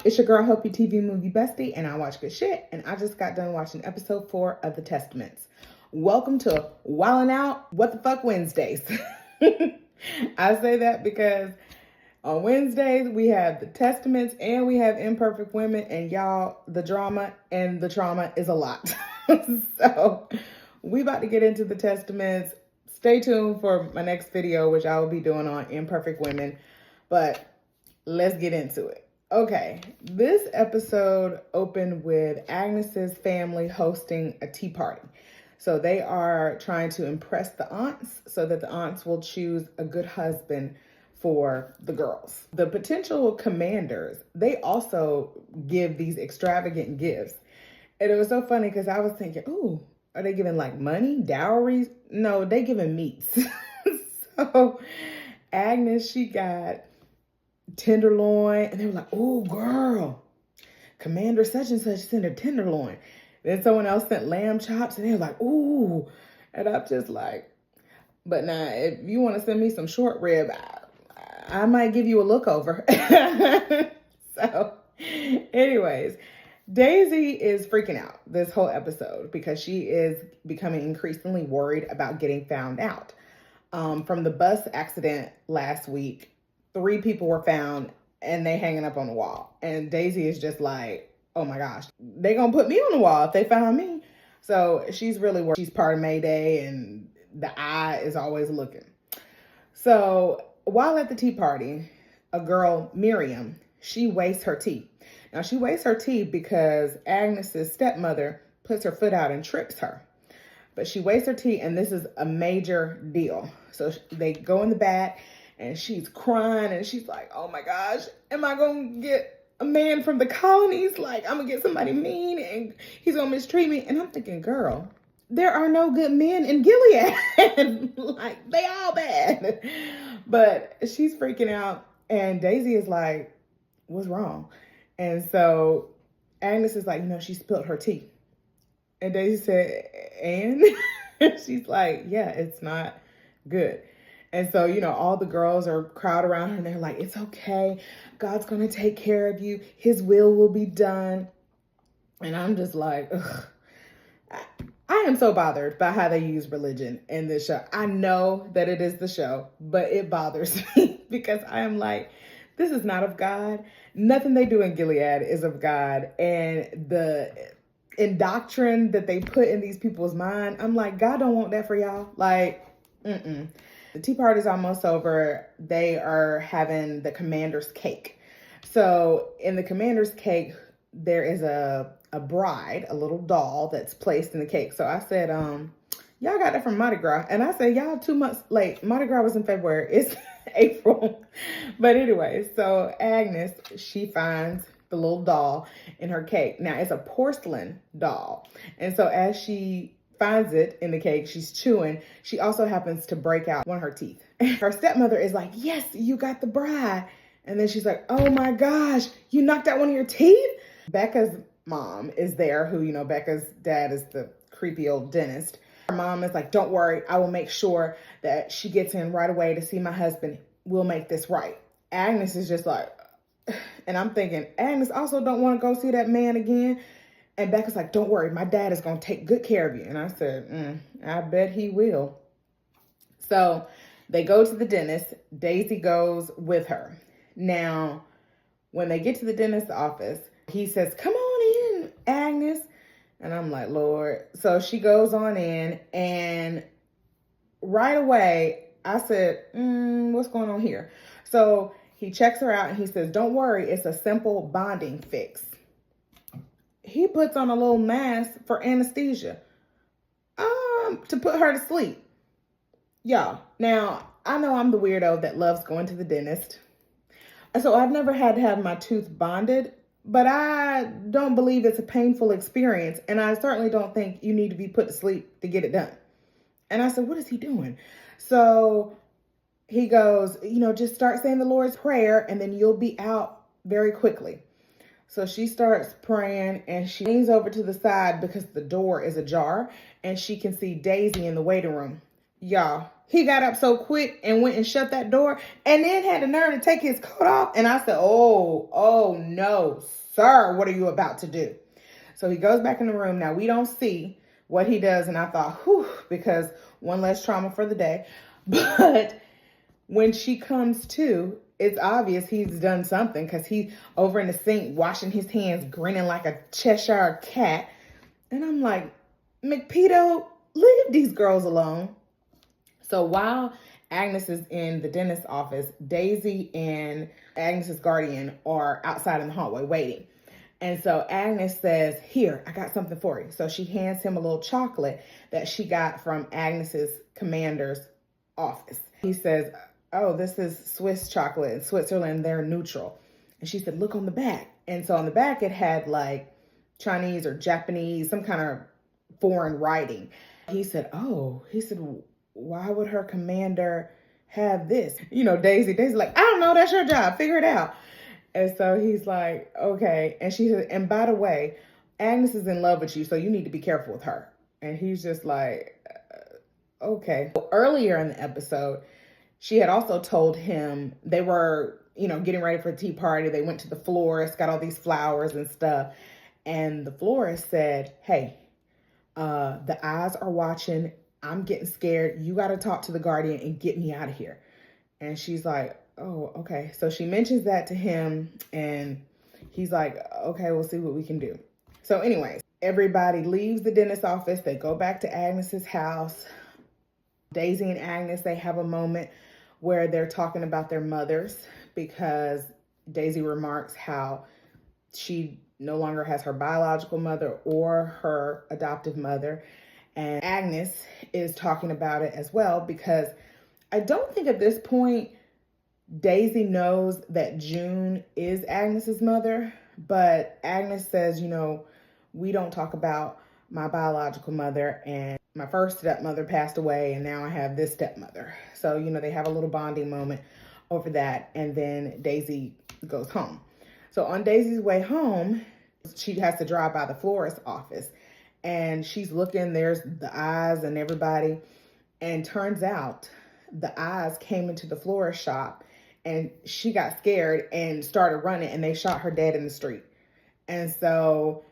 It's your girl, Hope TV Movie Bestie, and I watch good shit, and I just got done watching episode 4 of The Testaments. Welcome to Wildin' Out What the Fuck Wednesdays. I say that because on Wednesdays, we have The Testaments and we have Imperfect Women, and y'all, the drama and the trauma is a lot. So, we about to get into The Testaments. Stay tuned for my next video, which I will be doing on Imperfect Women, but let's get into it. Okay, this episode opened with Agnes's family hosting a tea party. So they are trying to impress the aunts so that the aunts will choose a good husband for the girls. The potential commanders, they also give these extravagant gifts. And it was so funny because I was thinking, ooh, are they giving like money, dowries? No, they giving meats. So Agnes, she got tenderloin, and they were like, oh girl, Commander such and such sent a tenderloin. Then someone else sent lamb chops, and they were like, ooh. And I'm just like, but now if you want to send me some short rib, I might give you a look over. So anyways, Daisy is freaking out this whole episode because she is becoming increasingly worried about getting found out. From the bus accident last week, 3 people were found and they hanging up on the wall. And Daisy is just like, oh my gosh, they gonna put me on the wall if they found me. So she's really worried. She's part of Mayday and the eye is always looking. So while at the tea party, a girl, Miriam, she wastes her tea. Now she wastes her tea because Agnes's stepmother puts her foot out and trips her. But she wastes her tea, and this is a major deal. So they go in the back, and she's crying, and she's like, oh my gosh, am I going to get a man from the colonies? Like, I'm going to get somebody mean, and he's going to mistreat me. And I'm thinking, girl, there are no good men in Gilead. Like, they all bad. But she's freaking out, and Daisy is like, what's wrong? And so Agnes is like, she spilled her tea. And Daisy said, and? She's like, yeah, it's not good. And so, all the girls are crowd around her and they're like, it's okay. God's going to take care of you. His will be done. And I'm just like, ugh. I am so bothered by how they use religion in this show. I know that it is the show, but it bothers me because I am like, this is not of God. Nothing they do in Gilead is of God. And the indoctrination that they put in these people's mind, I'm like, God don't want that for y'all. Like, The tea party's almost over. They are having the commander's cake. So in the commander's cake, there is a bride, a little doll that's placed in the cake. So I said, y'all got that from Mardi Gras. And I said, y'all 2 months late. Mardi Gras was in February. It's April. But anyway, so Agnes, she finds the little doll in her cake. Now, it's a porcelain doll. And so as she finds it in the cake, she's chewing. She also happens to break out one of her teeth. Her stepmother is like, yes, you got the bride. And then she's like, oh my gosh, you knocked out one of your teeth? Becca's mom is there, who, Becca's dad is the creepy old dentist. Her mom is like, don't worry, I will make sure that she gets in right away to see my husband. We'll make this right. Agnes is just like, and I'm thinking, Agnes also don't want to go see that man again. And Becca's like, don't worry, my dad is going to take good care of you. And I said, I bet he will. So they go to the dentist. Daisy goes with her. Now, when they get to the dentist's office, he says, come on in, Agnes. And I'm like, Lord. So she goes on in, and right away, I said, what's going on here? So he checks her out and he says, don't worry, it's a simple bonding fix. He puts on a little mask for anesthesia to put her to sleep. Y'all, now, I know I'm the weirdo that loves going to the dentist. So I've never had to have my tooth bonded, but I don't believe it's a painful experience. And I certainly don't think you need to be put to sleep to get it done. And I said, what is he doing? So he goes, just start saying the Lord's Prayer and then you'll be out very quickly. So she starts praying and she leans over to the side because the door is ajar and she can see Daisy in the waiting room. Y'all, he got up so quick and went and shut that door and then had the nerve to take his coat off. And I said, oh no, sir, what are you about to do? So he goes back in the room. Now we don't see what he does. And I thought, whew, because one less trauma for the day. But when she comes to, it's obvious he's done something because he's over in the sink washing his hands, grinning like a Cheshire cat. And I'm like, McPedo, leave these girls alone. So while Agnes is in the dentist's office, Daisy and Agnes's guardian are outside in the hallway waiting. And so Agnes says, here, I got something for you. So she hands him a little chocolate that she got from Agnes's commander's office. He says, oh, this is Swiss chocolate. In Switzerland, they're neutral. And she said, look on the back. And so on the back, it had like Chinese or Japanese, some kind of foreign writing. He said, why would her commander have this? You know, Daisy's like, I don't know, that's your job, figure it out. And so he's like, okay. And she said, and by the way, Agnes is in love with you, so you need to be careful with her. And he's just like, okay. Earlier in the episode, she had also told him they were, getting ready for a tea party. They went to the florist, got all these flowers and stuff. And the florist said, hey, the eyes are watching. I'm getting scared. You got to talk to the guardian and get me out of here. And she's like, oh, okay. So she mentions that to him and he's like, okay, we'll see what we can do. So anyways, everybody leaves the dentist's office. They go back to Agnes's house. Daisy and Agnes, they have a moment where they're talking about their mothers because Daisy remarks how she no longer has her biological mother or her adoptive mother. And Agnes is talking about it as well because I don't think at this point Daisy knows that June is Agnes's mother, but Agnes says, we don't talk about my biological mother, and my first stepmother passed away and now I have this stepmother. So, they have a little bonding moment over that, and then Daisy goes home. So on Daisy's way home, she has to drive by the florist's office and she's looking, there's the eyes and everybody. And turns out the eyes came into the florist shop and she got scared and started running and they shot her dead in the street. And so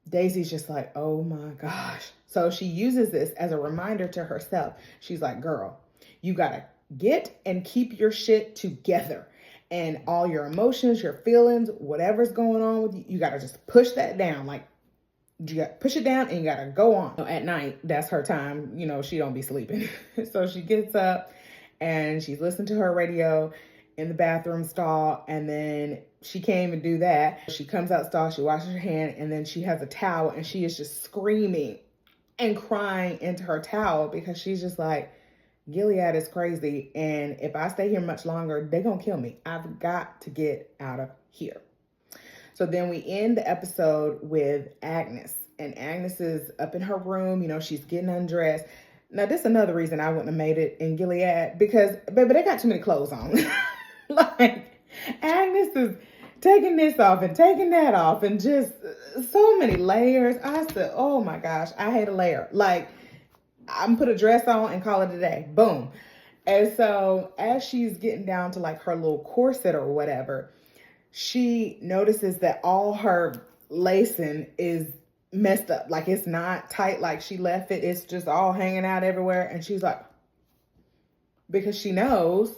Daisy's just like, oh my gosh. So she uses this as a reminder to herself. She's like, girl, you gotta get and keep your shit together. And all your emotions, your feelings, whatever's going on with you, you gotta just push that down. Like, you gotta push it down and you gotta go on. So at night, that's her time. She don't be sleeping. So she gets up and she's listening to her radio in the bathroom stall. And then she can't even do that. She comes out stall, she washes her hand, and then she has a towel and she is just screaming and crying into her towel because she's just like, Gilead is crazy, and if I stay here much longer, they're going to kill me. I've got to get out of here. So then we end the episode with Agnes, and Agnes is up in her room. She's getting undressed. Now, this is another reason I wouldn't have made it in Gilead because, baby, they got too many clothes on. Like, Agnes is taking this off and taking that off and just so many layers. I said, oh my gosh, I hate a layer. Like, I'm put a dress on and call it a day. Boom. And so as she's getting down to like her little corset or whatever, she notices that all her lacing is messed up. Like it's not tight like she left it. It's just all hanging out everywhere. And she's like, because she knows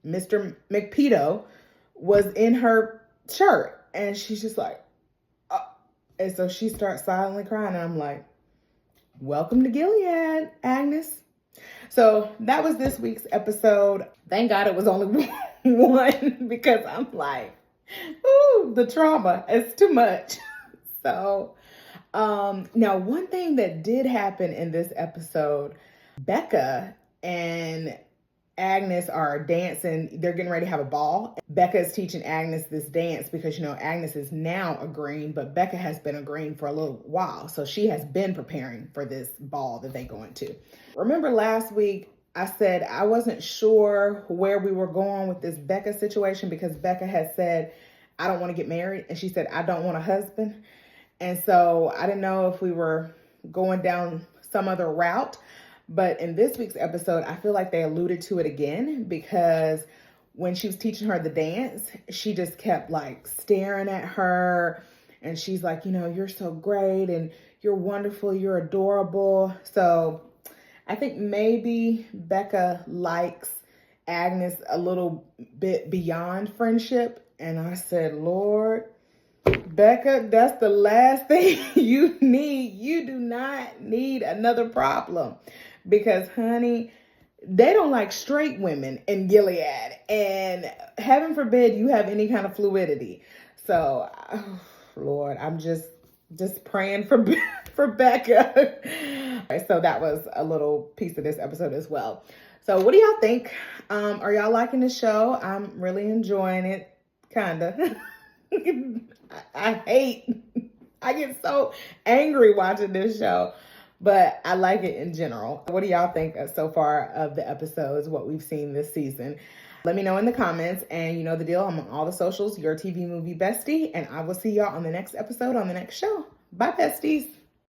Mr. McPedo was in her shirt. And she's just like, and so she starts silently crying. And I'm like, welcome to Gilead, Agnes. So that was this week's episode. Thank God it was only one because I'm like, ooh, the trauma is too much. So now one thing that did happen in this episode, Becca and Agnes are dancing. They're getting ready to have a ball. Becca is teaching Agnes this dance because, Agnes is now agreeing, but Becca has been agreeing for a little while. So she has been preparing for this ball that they go into. Remember last week, I said I wasn't sure where we were going with this Becca situation because Becca had said, I don't want to get married. And she said, I don't want a husband. And so I didn't know if we were going down some other route. But in this week's episode, I feel like they alluded to it again because when she was teaching her the dance, she just kept like staring at her. And she's like, you're so great and you're wonderful, you're adorable. So I think maybe Becca likes Agnes a little bit beyond friendship. And I said, Lord, Becca, that's the last thing you need. You do not need another problem because, honey, they don't like straight women in Gilead. And heaven forbid you have any kind of fluidity. So, oh, Lord, I'm just praying for Becca. So that was a little piece of this episode as well. So what do y'all think? Are y'all liking the show? I'm really enjoying it. Kinda. I get so angry watching this show, but I like it in general. What do y'all think so far of the episodes, what we've seen this season? Let me know in the comments, and you know the deal. I'm on all the socials, your TV movie bestie, and I will see y'all on the next episode on the next show. Bye, besties.